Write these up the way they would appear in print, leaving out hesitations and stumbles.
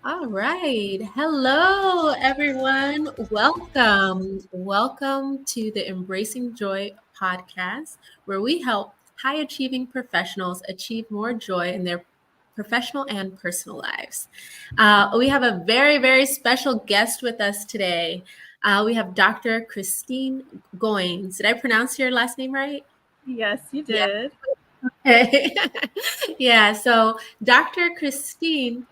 All right. Hello, everyone. Welcome to the Embracing Joy podcast, where we help high achieving professionals achieve more joy in their professional and personal lives. We have a very special guest with us today. We have Dr. Kristine Goins. Did I pronounce your last name right? Yes, you Yeah. did. Okay. Yeah. So, Dr. Kristine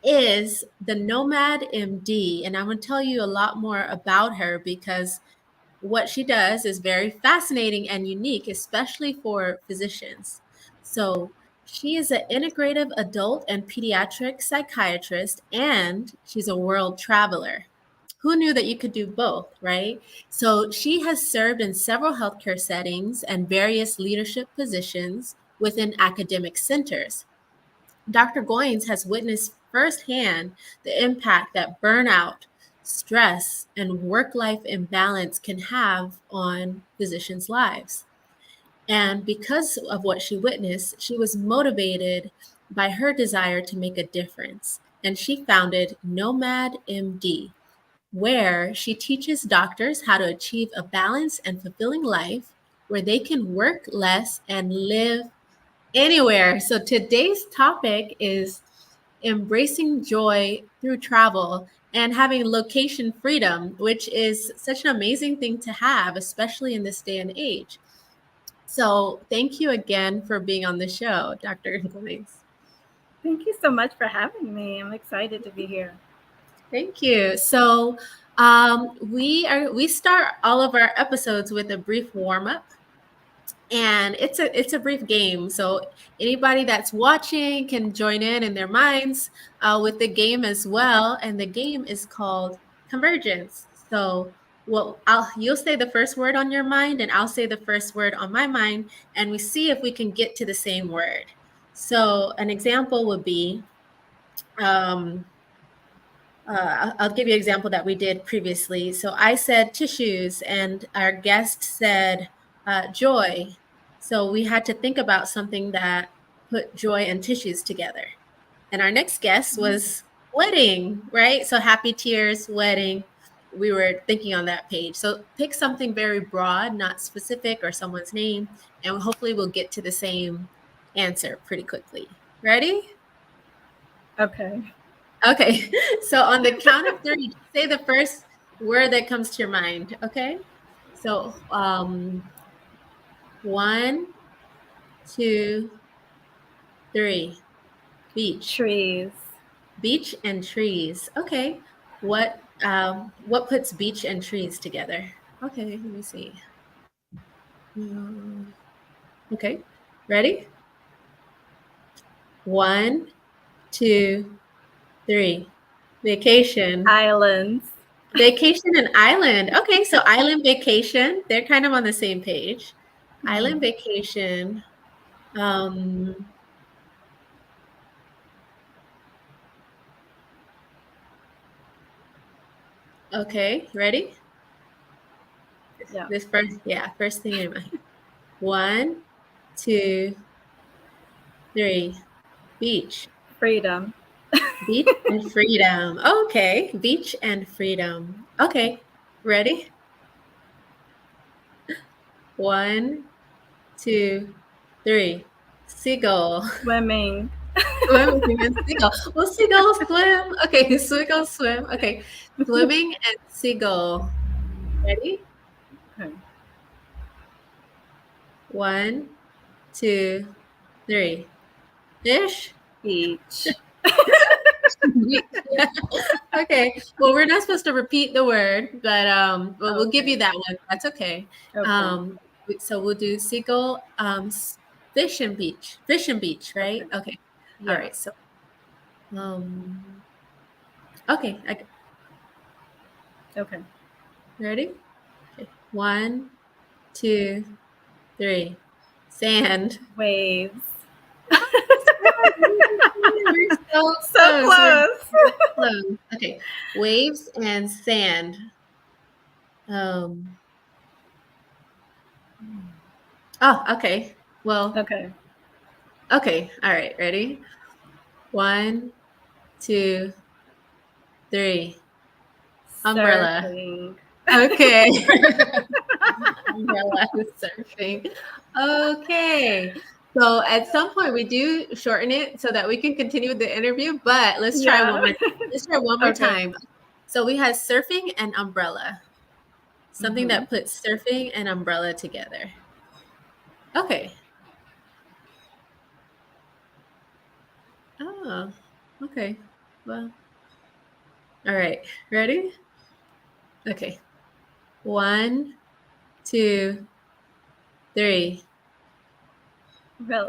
is the Nomad MD. And I'm going to tell you a lot more about her because what she does is very fascinating and unique, especially for physicians. So, she is an integrative adult and pediatric psychiatrist, and she's a world traveler. Who knew that you could do both, right? So, she has served in several healthcare settings and various leadership positions within academic centers. Dr. Goins has witnessed firsthand the impact that burnout, stress, and work life imbalance can have on physicians' lives. And because of what she witnessed, she was motivated by her desire to make a difference. And she founded Nomad MD, where she teaches doctors how to achieve a balanced and fulfilling life where they can work less and live anywhere. So today's topic is embracing joy through travel and having location freedom, which is such an amazing thing to have, especially in this day and age. So thank you again for being on the show, Dr. Goins. Thank you so much for having me. I'm excited to be here. Thank you. So we start all of our episodes with a brief warm up, and it's a brief game, so anybody that's watching can join in their minds with the game as well. And the game is called convergence. So you'll say the first word on your mind and I'll say the first word on my mind, and we see if we can get to the same word. So an example would be um, I'll give you an example that we did previously. So I said tissues, and our guest said joy. So we had to think about something that put joy and tissues together. And our next guest was wedding, right? So happy tears, wedding. We were thinking on that page. So pick something very broad, not specific or someone's name, and hopefully we'll get to the same answer pretty quickly. Ready? Okay. Okay, so on the count of three, say the first word that comes to your mind. Okay, so one, two, three. Beach, Trees. beach and trees. Okay, what puts beach and trees together? Okay, let me see. Um, okay, ready? One, two, three. Vacation. Islands. Vacation and island. Okay, so island vacation, they're kind of on the same page. Island vacation. Um, okay, ready? Yeah. First thing in mind. One, two, three. Beach. Freedom. Beach and freedom. Okay, beach and freedom. Okay, ready? One, two, three. Seagull. Swimming. Swimming and seagull. Well, seagull swim. Okay, seagull swim. Okay, swimming and seagull. Ready? Okay. One, two, three. Fish. Beach. Okay. Well, we're not supposed to repeat the word, but we'll give Okay. you that one. That's okay. Okay. Um, so we'll do seagull, fish and beach, right? Okay. Okay. All Yeah. right. So, um, okay. Okay. Ready? Okay. One, two, three. Sand. Waves. We're so So close. We're close. so close. Okay. Waves and sand. Um, oh, okay. Well, Okay. okay. All right. Ready? One, 2, 3. Umbrella. Surfing. Okay. Umbrella surfing. Okay. So at some point we do shorten it so that we can continue with the interview, but let's try Yeah. one more. Let's try one more Okay. time. So we had surfing and umbrella. Something Mm-hmm. that puts surfing and umbrella together. Okay. Oh, okay. Well, all right. Ready? Okay. 1, 2, 3.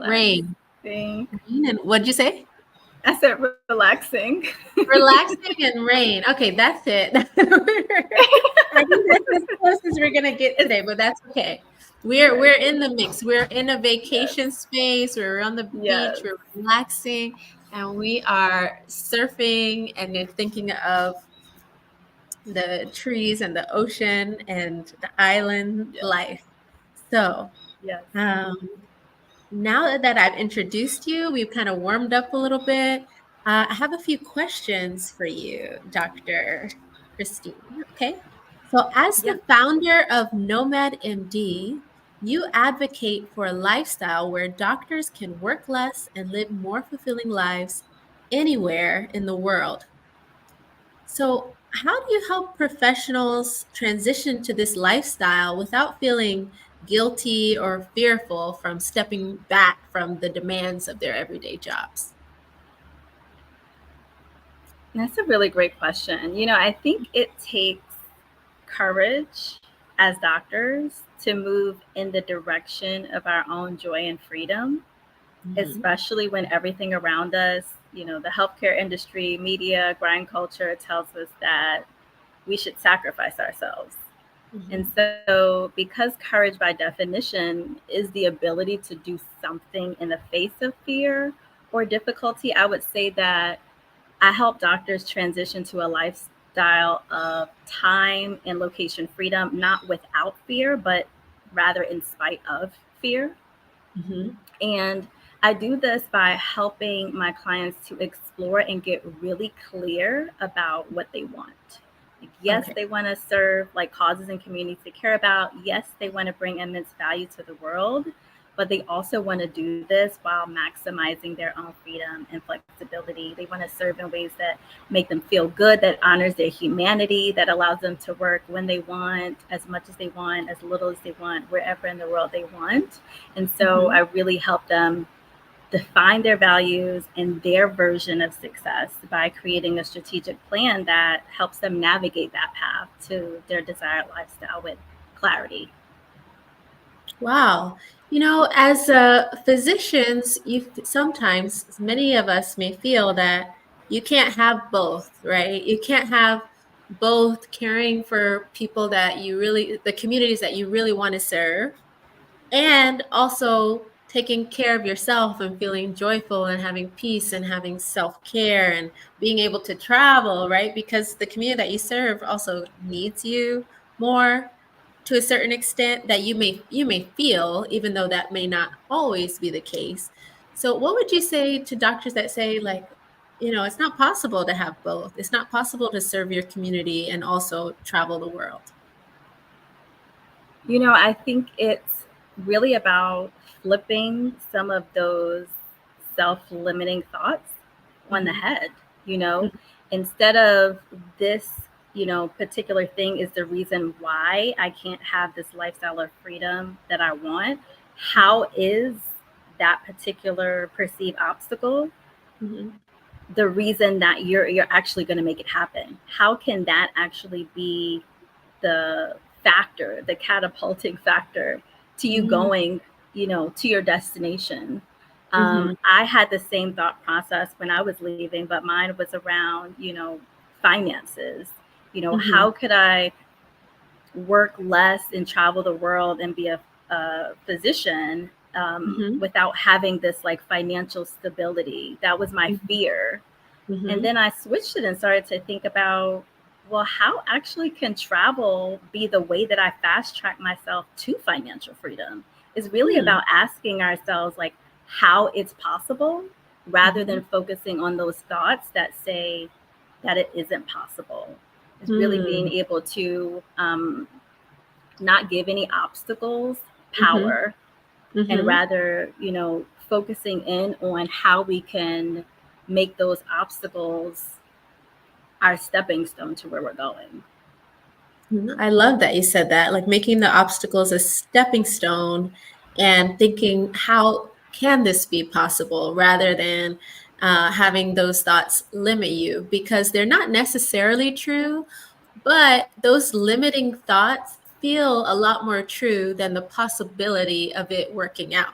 Rain. Relaxing. Rain and what'd you say? I said relaxing. Relaxing and rain. Okay, that's it. I think that's as close as we're gonna get It's today, but that's okay. We're okay. in the mix. We're in a Yes. vacation space. We're on the beach. Yes. We're relaxing, and we are surfing and then thinking of the trees and the ocean and the island Yes. life. So, Yes. um, now that I've introduced you, we've kind of warmed up a little bit. I have a few questions for you, Dr. Kristine. Okay. So, as Yeah. the founder of Nomad MD, you advocate for a lifestyle where doctors can work less and live more fulfilling lives anywhere in the world. So, how do you help professionals transition to this lifestyle without feeling guilty or fearful from stepping back from the demands of their everyday jobs? That's a really great question. I think it takes courage as doctors to move in the direction of our own joy and freedom, Hmm. especially when everything around us, the healthcare industry, media, grind culture tells us that we should sacrifice ourselves. And Hmm. so, because courage by definition is the ability to do something in the face of fear or difficulty, I would say that I help doctors transition to a lifestyle of time and location freedom, not without fear, but rather in spite of fear. Hmm. And I do this by helping my clients to explore and get really clear about what they want. Like, yes, Okay. they want to serve like causes and communities they care about. Yes, they want to bring immense value to the world, but they also want to do this while maximizing their own freedom and flexibility. They want to serve in ways that make them feel good, that honors their humanity, that allows them to work when they want, as much as they want, as little as they want, wherever in the world they want. And so Hmm. I really help them define their values and their version of success by creating a strategic plan that helps them navigate that path to their desired lifestyle with clarity. Wow. As physicians, sometimes many of us may feel that you can't have both, right? You can't have both caring for people that the communities that you really want to serve, and also taking care of yourself and feeling joyful and having peace and having self-care and being able to travel, right? Because the community that you serve also needs you more to a certain extent that you may feel, even though that may not always be the case. So what would you say to doctors that say, like, it's not possible to have both? It's not possible to serve your community and also travel the world. I think it's really about flipping some of those self limiting thoughts on the Hmm. head. You know, Instead of this, particular thing is the reason why I can't have this lifestyle of freedom that I want. How is that particular perceived obstacle Hmm. the reason that you're actually going to make it happen? How can that actually be the factor, the catapulting factor to you Hmm. going, to your destination? Hmm. I had the same thought process when I was leaving, but mine was around, finances. Hmm. How could I work less and travel the world and be a physician Hmm. without having this like financial stability? That was my fear. And Hmm. then I switched it and started to think about, well, how actually can travel be the way that I fast track myself to financial freedom? Is really Hmm. about asking ourselves, like, how it's possible. rather Mhm. than focusing on those thoughts that say that it isn't possible. Is really being Mm. able to not give any obstacles Mhm. power, and Mhm. rather, focusing in on how we can make those obstacles our stepping stone to where we're going. I love that you said that, like making the obstacles a stepping stone and thinking, how can this be possible rather than having those thoughts limit you because they're not necessarily true, but those limiting thoughts feel a lot more true than the possibility of it working out.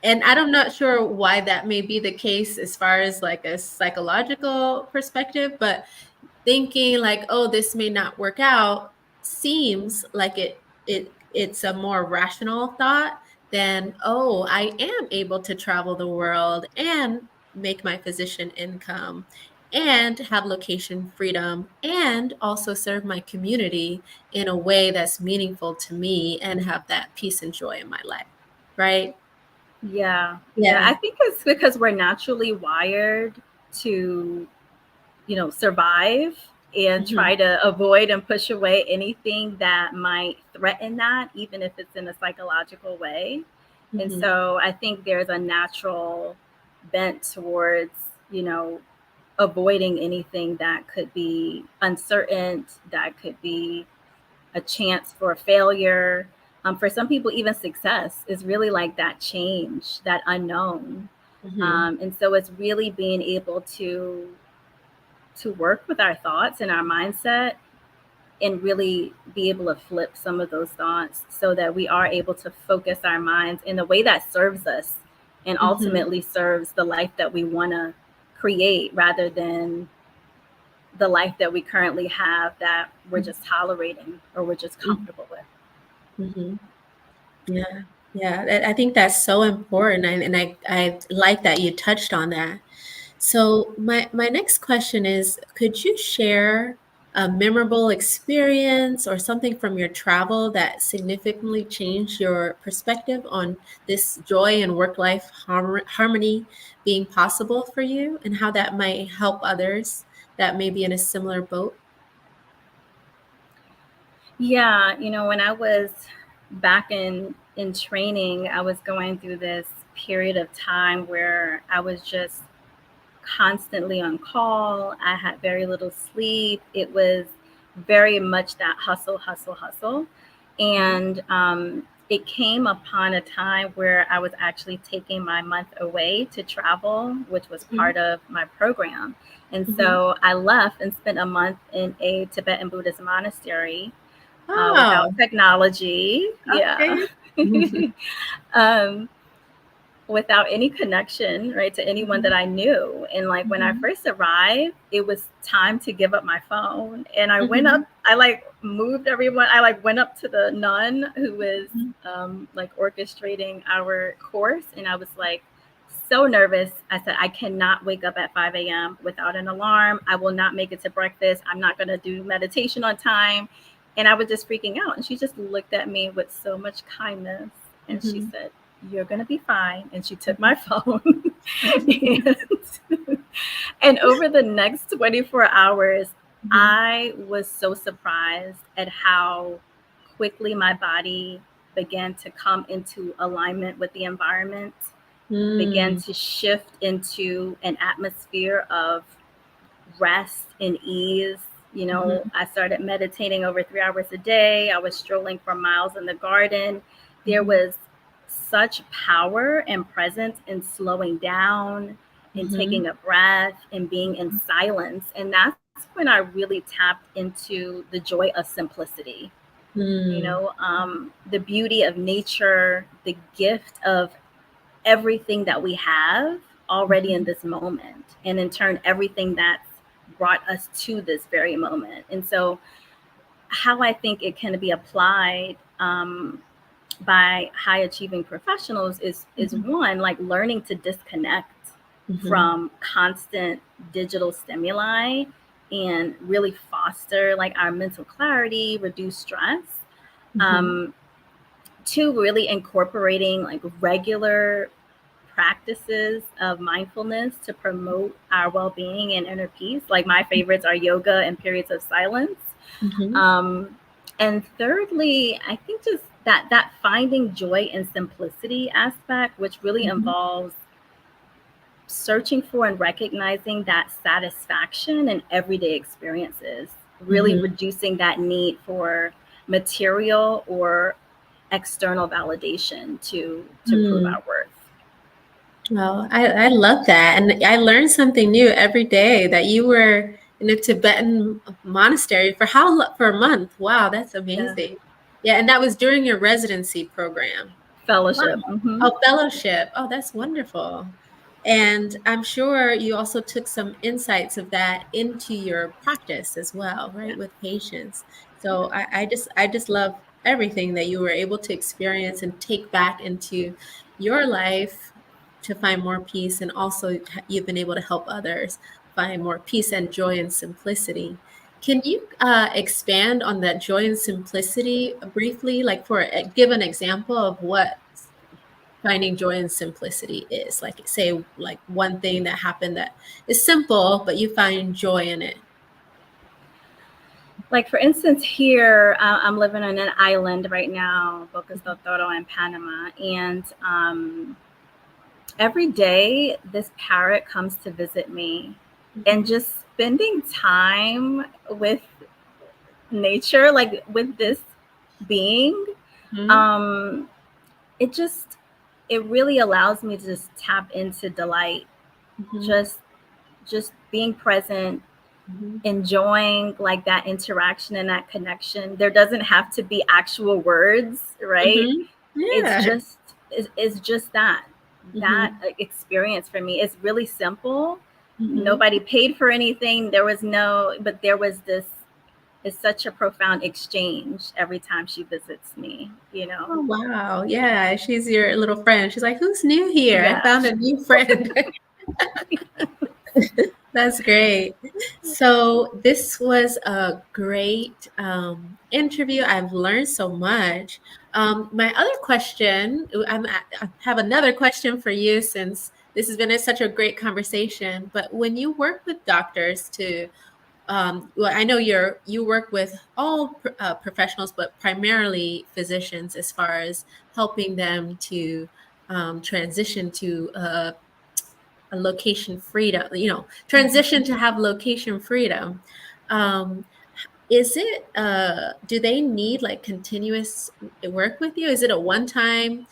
And I'm not sure why that may be the case as far as like a psychological perspective, but thinking like, oh, this may not work out seems like it's a more rational thought than, oh, I am able to travel the world and make my physician income and have location freedom and also serve my community in a way that's meaningful to me and have that peace and joy in my life. Right? Yeah, yeah. I Yeah. think it's because we're naturally wired to, survive and Hmm. try to avoid and push away anything that might threaten that, even if it's in a psychological way. And Hmm. so I think there's a natural bent towards, avoiding anything that could be uncertain, that could be a chance for failure. For some people, even success is really like that change, that unknown. Hmm. And so it's really being able to work with our thoughts and our mindset and really be able to flip some of those thoughts so that we are able to focus our minds in a way that serves us and Hmm. ultimately serves the life that we want to create rather than the life that we currently have that we're just tolerating or we're just comfortable with. Hmm. Yeah, yeah. I think that's so important, and I like that you touched on that. So my next question is, could you share a memorable experience or something from your travel that significantly changed your perspective on this joy and work-life harmony being possible for you, and how that might help others that may be in a similar boat? Yeah, when I was back in training, I was going through this period of time where I was just constantly on call. I had very little sleep. It was very much that hustle, hustle, hustle. Mhm. And it came upon a time where I was actually taking my month away to travel, which was Mhm. part of my program. And Mhm. so I left and spent a month in a Tibetan Buddhist monastery without Oh, technology. Yeah. okay. Mhm. um, without any connection, right, to anyone that Mhm. I knew. And like when I Mhm. first arrived, it was time to give up my phone. And I went up, Mhm. I like moved everyone. I like went up to the nun who was Mhm. like orchestrating our course. And I was like, so nervous. I said, I cannot wake up at 5 a.m. without an alarm. I will not make it to breakfast. I'm not going to do meditation on time. And I was just freaking out. And she just looked at me with so much kindness. And she Mhm. said, you're going to be fine. And she took my phone. and, and over the next 24 hours, Mhm. I was so surprised at how quickly my body began to come into alignment with the environment, began Mm. to shift into an atmosphere of rest and ease. Mhm. I started meditating over 3 hours a day. I was strolling for miles in the garden. There Mhm. was such power and presence in slowing down and Mhm. taking a breath and being in silence. And that's when I really tapped into the joy of simplicity, Mm. the beauty of nature, the gift of everything that we have already in Mhm. this moment, and in turn everything that's brought us to this very moment. And so how I think it can be applied by high achieving professionals is Mhm. one, like learning to disconnect Mhm. from constant digital stimuli and really foster like our mental clarity, reduce stress. Mhm. um, Two, really incorporating like regular practices of mindfulness to promote our well-being and inner peace. Like my favorites are yoga and periods of silence. Mm-hmm. And thirdly, I think just that finding joy and simplicity aspect, which really Mm-hmm. involves searching for and recognizing that satisfaction in everyday experiences, really Mm-hmm. reducing that need for material or external validation to prove Mm. our worth. Well, I love that. And I learned something new every day that you were in a Tibetan monastery for for a month. Wow, that's Yeah. amazing. Yeah, and that was during your residency program. Wow. Fellowship. Hmm. Oh, fellowship. Oh, that's wonderful. And I'm sure you also took some insights of that into your practice as well, Yeah. right, with patients. Yeah. So I just love everything that you were able to experience and take back into your life to find more peace, and also you've been able to help others find more peace and joy and simplicity. Can you expand on that joy and simplicity briefly, like give an example of what finding joy and simplicity is? Like, say, like one thing that happened that is simple, but you find joy in it. Like for instance, here I'm living on an island right now, Bocas del Toro in Panama, and every day this parrot comes to visit me, and Mhm. just spending time with nature, like with this being, Mhm. um, it just it really allows me to just tap into delight, Mhm. just just being present, Mhm. enjoying like that interaction and that connection. There doesn't have to be actual words, right? Mhm. It's Yeah. just it's just that Mhm. experience for me is really simple. Mhm. Nobody paid for anything. There was no, but there was this. It's such a profound exchange every time she visits me. You know. Oh, wow. Yeah, she's your little friend. She's like, "Who's new here? I Yeah. found a new friend." That's great. So this was a great interview. I've learned so much. My other question, I have another question for you, since this has been such a great conversation. But when you work with doctors to, well, I know you work with all professionals, but primarily physicians, as far as helping them to transition to a location freedom, transition to have location freedom. Um, is it, do they need like continuous work with you? Is it a one-time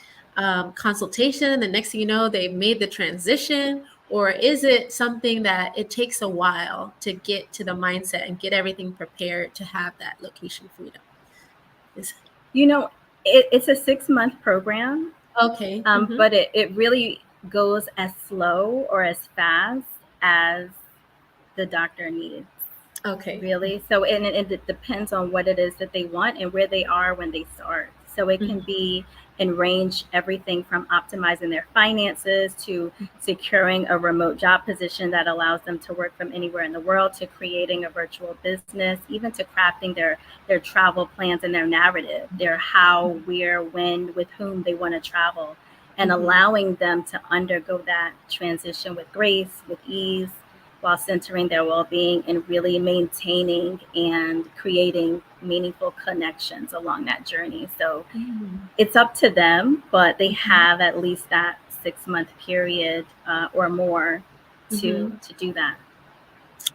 consultation and the next thing you know, they've made the transition? Or is it something that it takes a while to get to the mindset and get everything prepared to have that location freedom? Is You know, it's a 6 month program, okay. but it really goes as slow or as fast as the doctor needs, Okay. really. So, and it depends on what it is that they want and where they are when they start. So it can Mhm. be and range everything from optimizing their finances to securing a remote job position that allows them to work from anywhere in the world, to creating a virtual business, even to crafting their travel plans and their narrative, their how, where, when, with whom they want to travel, and Mhm. allowing them to undergo that transition with grace, with ease, while centering their well-being and really maintaining and creating meaningful connections along that journey. So Mhm. it's up to them, but they Mhm. have at least that 6 month period or more Mhm. to do that.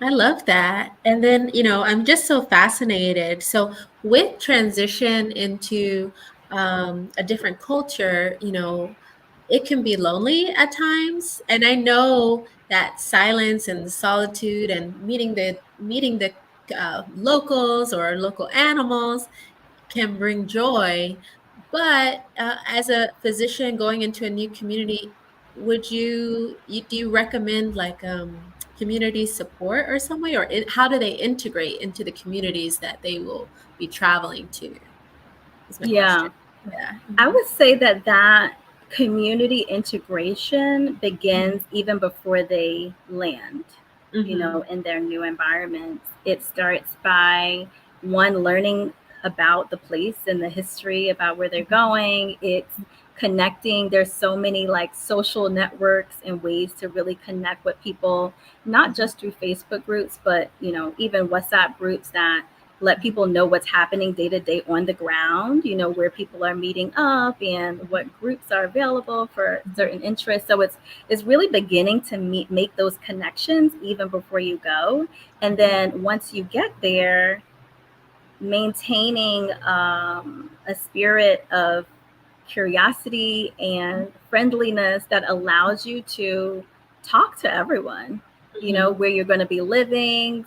I love that. And then, I'm just so fascinated. So, with transition into a different culture, it can be lonely at times. And I know that silence and solitude and meeting the locals or local animals can bring joy. But as a physician going into a new community, do you recommend like community support or some way, or how do they integrate into the communities that they will be traveling to? Is my Yeah, question. Yeah. I Mhm. would say that community integration Mhm. begins even before they land, Mhm. in their new environments. It starts by one learning about the place and the history about where they're going. It connecting. There's so many like social networks and ways to really connect with people, not Mhm. just through Facebook groups, but even WhatsApp groups that let people know what's happening day to day on the ground, where people are meeting up and what groups are available for Mhm. certain interests. So it's really beginning to make those connections even before you go. And Mhm. then once you get there, maintaining a spirit of curiosity and friendliness that allows you to talk to everyone, Mhm. where you're going to be living.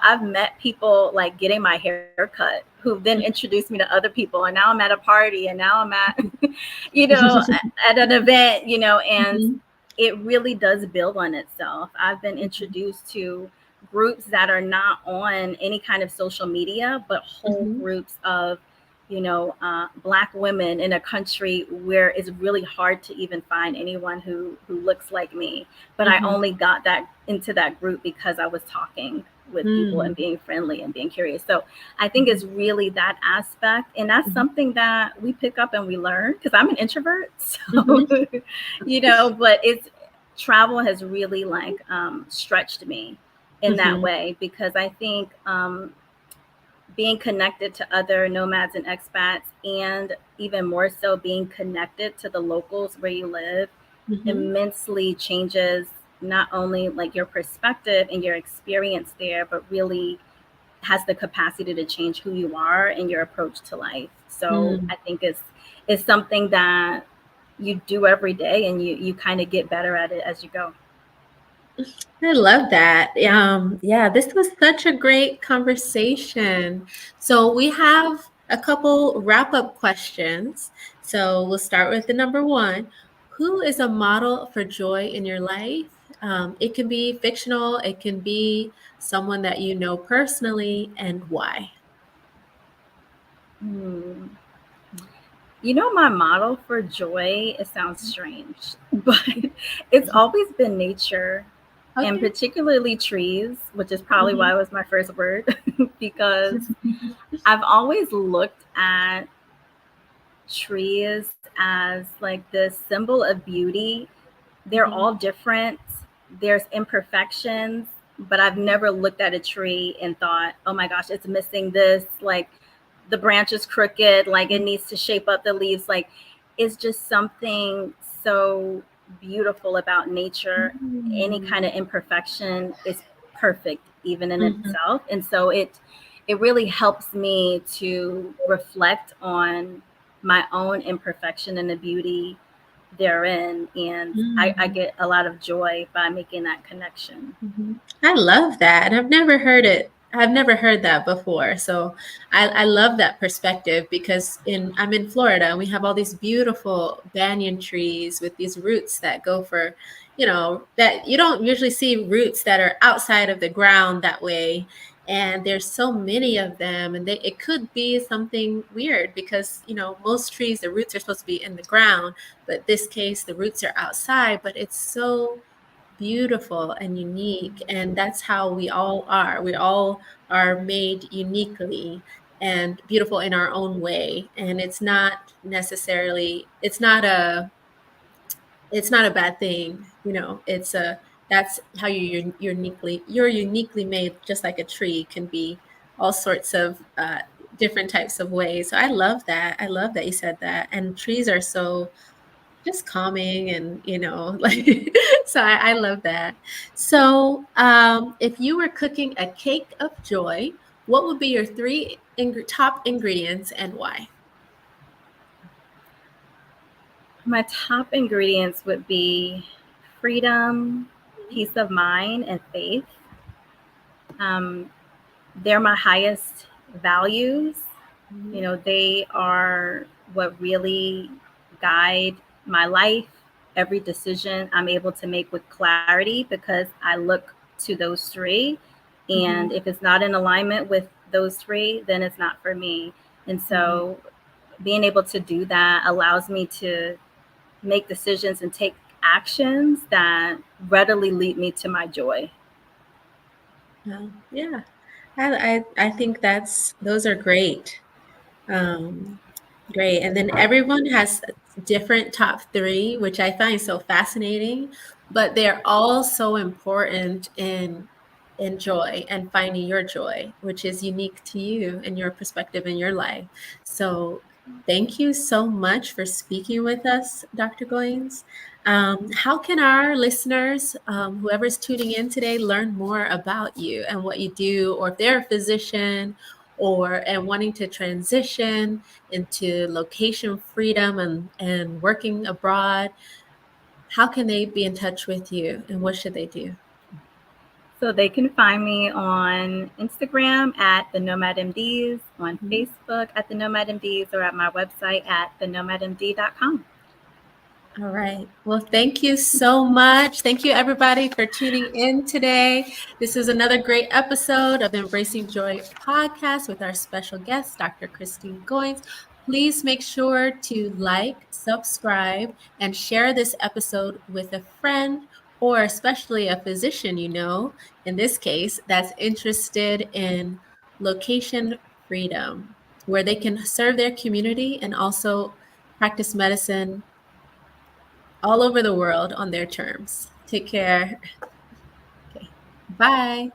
I've met people like getting my hair cut who then introduced me to other people, and now I'm at a party, and now I'm at you know at an event, and Mhm. it really does build on itself. I've been Mhm. introduced to groups that are not on any kind of social media, but whole Mhm. groups of, Black women in a country where it's really hard to even find anyone who looks like me. But I Mhm. only got that into that group because I was talking with people and Mm. being friendly and being curious. So I think Mhm. it's really that aspect, and that's Mhm. something that we pick up and we learn because I'm an introvert. So, Mhm. but it's travel has really like stretched me in that Mhm. way, because I think being connected to other nomads and expats, and even more so being connected to the locals where you live, Mhm. immensely changes not only like your perspective and your experience there, but really has the capacity to change who you are and your approach to life. So Mm. I think it's something that you do every day, and you kind of get better at it as you go. I love that. Yeah, this was such a great conversation. So we have a couple wrap-up questions. So we'll start with the number one. Who is a model for joy in your life? It can be fictional, it can be someone that you know personally, and why? Hmm. My model for joy, it sounds strange, but it's always been nature, and Okay. particularly trees, which is probably Mhm. why it was my first word, because I've always looked at trees as like this symbol of beauty. They're Mhm. all different, there's imperfections, but I've never looked at a tree and thought, oh my gosh, it's missing this. Like the branch is crooked, like it needs to shape up the leaves. Like it's just something so beautiful about nature. Any kind Mm. of imperfection is perfect, even in Mhm. itself. And so it really helps me to reflect on my own imperfection and the beauty therein. And I Mm. get a lot of joy by making that connection. Mhm. I love that, and I've never heard it. I've never heard that before. So I love that perspective because I'm in Florida and we have all these beautiful banyan trees with these roots that go for, that you don't usually see roots that are outside of the ground that way. And there's so many of them, and it could be something weird because, most trees, the roots are supposed to be in the ground, but this case, the roots are outside, but it's so beautiful and unique. And that's how we all are. We all are made uniquely and beautiful in our own way. And it's not a bad thing. That's how you're uniquely made, just like a tree can be all sorts of different types of ways. So I love that. I love that you said that. And trees are so just calming and like so I love that. So if you were cooking a cake of joy, what would be your three top ingredients and why? My top ingredients would be freedom, peace of mind, and faith. Um, they're my highest values. Mhm. They are what really guide my life. Every decision I'm able to make with clarity because I look to those three. And Mhm. if it's not in alignment with those three, then it's not for me. And Mhm. so being able to do that allows me to make decisions and take actions that readily lead me to my joy. Yeah, I think those are great. Um, Great. And then everyone has different top three, which I find so fascinating, but they're all so important in joy and finding your joy, which is unique to you and your perspective in your life. So thank you so much for speaking with us, Dr. Goins. How can our listeners, whoever's tuning in today, learn more about you and what you do, or if they're a physician or and wanting to transition into location freedom and working abroad, how can they be in touch with you and what should they do? So they can find me on Instagram at the Nomad MDs, on Mhm. Facebook at the Nomad MDs, or at my website at thenomadmd.com. All right. Well, thank you so much. Thank you, everybody, for tuning in today. This is another great episode of the Embracing Joy podcast with our special guest, Dr. Kristine Goins. Please make sure to like, subscribe, and share this episode with a friend or especially a physician you know, in this case, that's interested in location freedom, where they can serve their community and also practice medicine all over the world on their terms. Take care. Okay. Bye.